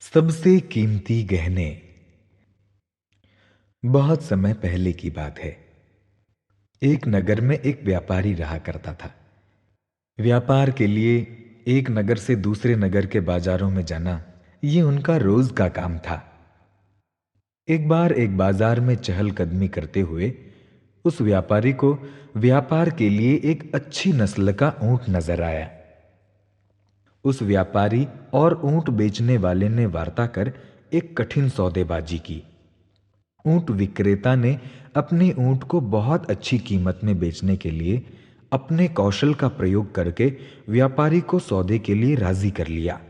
सबसे कीमती गहने। बहुत समय पहले की बात है। एक नगर में एक व्यापारी रहा करता था। व्यापार के लिए एक नगर से दूसरे नगर के बाजारों में जाना ये उनका रोज का काम था। एक बार एक बाजार में चहलकदमी करते हुए उस व्यापारी को व्यापार के लिए एक अच्छी नस्ल का ऊंट नजर आया। उस व्यापारी और ऊंट बेचने वाले ने वार्ता कर एक कठिन सौदेबाजी की। ऊंट विक्रेता ने अपने ऊंट को बहुत अच्छी कीमत में बेचने के लिए अपने कौशल का प्रयोग करके व्यापारी को सौदे के लिए राजी कर लिया।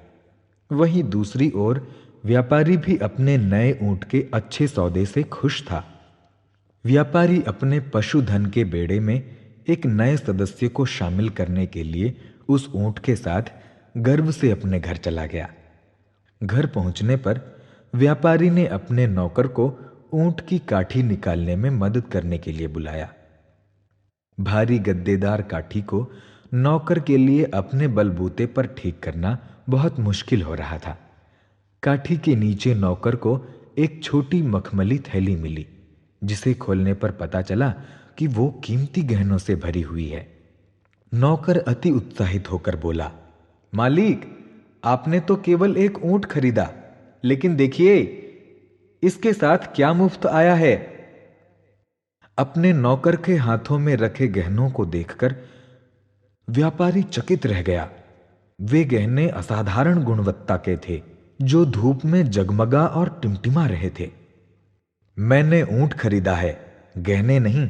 वहीं दूसरी ओर व्यापारी भी अपने नए ऊंट के अच्छे सौदे से खुश था। व्यापारी अपने पशुधन के बेड़े में एक नए सदस्य को शामिल करने के लिए उस ऊंट के साथ गर्व से अपने घर चला गया। घर पहुंचने पर व्यापारी ने अपने नौकर को ऊंट की काठी निकालने में मदद करने के लिए बुलाया। भारी गद्देदार काठी को नौकर के लिए अपने बलबूते पर ठीक करना बहुत मुश्किल हो रहा था। काठी के नीचे नौकर को एक छोटी मखमली थैली मिली, जिसे खोलने पर पता चला कि वो कीमती गहनों से भरी हुई है। नौकर अति उत्साहित होकर बोला, मालिक, आपने तो केवल एक ऊंट खरीदा, लेकिन देखिए इसके साथ क्या मुफ्त आया है। अपने नौकर के हाथों में रखे गहनों को देखकर व्यापारी चकित रह गया। वे गहने असाधारण गुणवत्ता के थे, जो धूप में जगमगा और टिमटिमा रहे थे। मैंने ऊंट खरीदा है, गहने नहीं।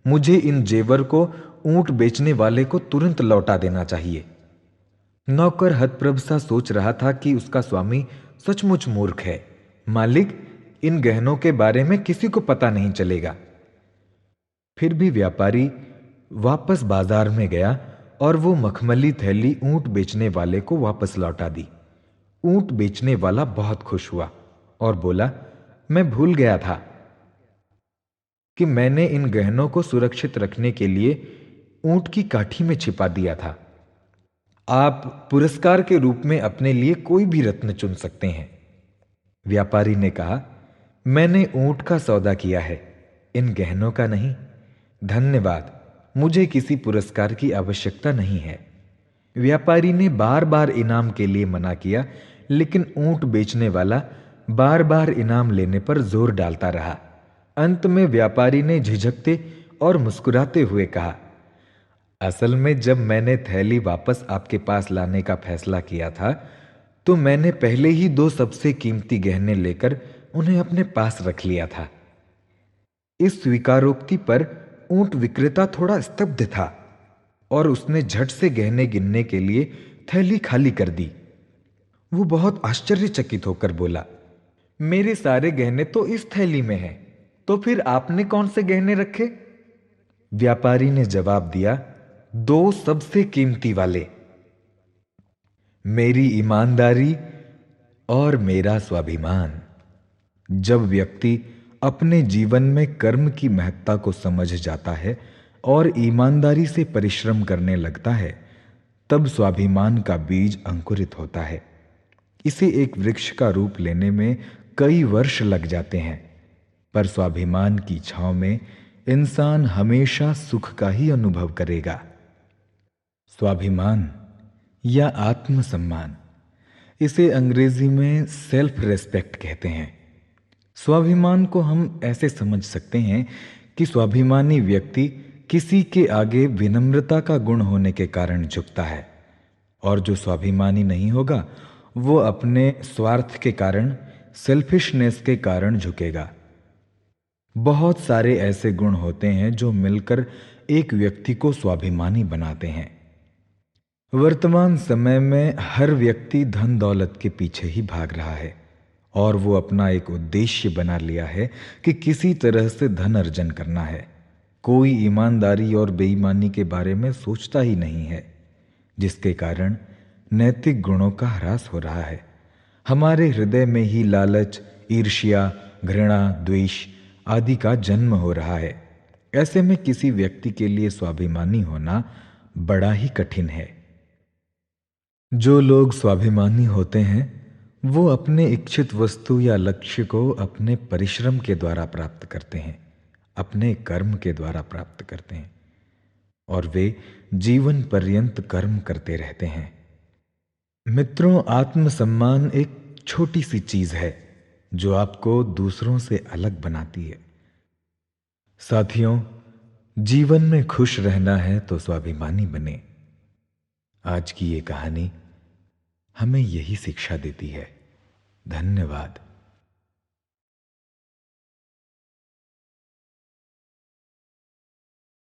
मुझे इन जेवर को ऊंट बेचने वाले को तुरंत लौटा देना चाहिए। नौकर हतप्रभ सा सोच रहा था कि उसका स्वामी सचमुच मूर्ख है। मालिक, इन गहनों के बारे में किसी को पता नहीं चलेगा। फिर भी व्यापारी वापस बाजार में गया और वो मखमली थैली ऊंट बेचने वाले को वापस लौटा दी। ऊंट बेचने वाला बहुत खुश हुआ और बोला, मैं भूल गया था कि मैंने इन गहनों को सुरक्षित रखने के लिए ऊंट की काठी में छिपा दिया था। आप पुरस्कार के रूप में अपने लिए कोई भी रत्न चुन सकते हैं। व्यापारी ने कहा, मैंने ऊंट का सौदा किया है, इन गहनों का नहीं। धन्यवाद, मुझे किसी पुरस्कार की आवश्यकता नहीं है। व्यापारी ने बार बार इनाम के लिए मना किया, लेकिन ऊंट बेचने वाला बार बार इनाम लेने पर जोर डालता रहा। अंत में व्यापारी ने झिझकते और मुस्कुराते हुए कहा, असल में जब मैंने थैली वापस आपके पास लाने का फैसला किया था, तो मैंने पहले ही दो सबसे कीमती गहने लेकर उन्हें अपने पास रख लिया था। इस स्वीकारोक्ति पर ऊंट विक्रेता थोड़ा स्तब्ध था और उसने झट से गहने गिनने के लिए थैली खाली कर दी। वो बहुत आश्चर्यचकित होकर बोला, मेरे सारे गहने तो इस थैली में हैं, तो फिर आपने कौन से गहने रखे? व्यापारी ने जवाब दिया, दो सबसे कीमती वाले, मेरी ईमानदारी और मेरा स्वाभिमान। जब व्यक्ति अपने जीवन में कर्म की महत्ता को समझ जाता है और ईमानदारी से परिश्रम करने लगता है, तब स्वाभिमान का बीज अंकुरित होता है। इसे एक वृक्ष का रूप लेने में कई वर्ष लग जाते हैं, पर स्वाभिमान की छांव में इंसान हमेशा सुख का ही अनुभव करेगा। स्वाभिमान या आत्मसम्मान, इसे अंग्रेजी में सेल्फ रेस्पेक्ट कहते हैं। स्वाभिमान को हम ऐसे समझ सकते हैं कि स्वाभिमानी व्यक्ति किसी के आगे विनम्रता का गुण होने के कारण झुकता है, और जो स्वाभिमानी नहीं होगा वो अपने स्वार्थ के कारण, सेल्फिशनेस के कारण झुकेगा। बहुत सारे ऐसे गुण होते हैं जो मिलकर एक व्यक्ति को स्वाभिमानी बनाते हैं। वर्तमान समय में हर व्यक्ति धन दौलत के पीछे ही भाग रहा है और वो अपना एक उद्देश्य बना लिया है कि किसी तरह से धन अर्जन करना है। कोई ईमानदारी और बेईमानी के बारे में सोचता ही नहीं है, जिसके कारण नैतिक गुणों का ह्रास हो रहा है। हमारे हृदय में ही लालच, ईर्ष्या, घृणा, द्वेष आदि का जन्म हो रहा है। ऐसे में किसी व्यक्ति के लिए स्वाभिमानी होना बड़ा ही कठिन है। जो लोग स्वाभिमानी होते हैं वो अपने इच्छित वस्तु या लक्ष्य को अपने परिश्रम के द्वारा प्राप्त करते हैं, अपने कर्म के द्वारा प्राप्त करते हैं, और वे जीवन पर्यंत कर्म करते रहते हैं। मित्रों, आत्मसम्मान एक छोटी सी चीज है जो आपको दूसरों से अलग बनाती है। साथियों, जीवन में खुश रहना है तो स्वाभिमानी बने। आज की ये कहानी हमें यही शिक्षा देती है। धन्यवाद।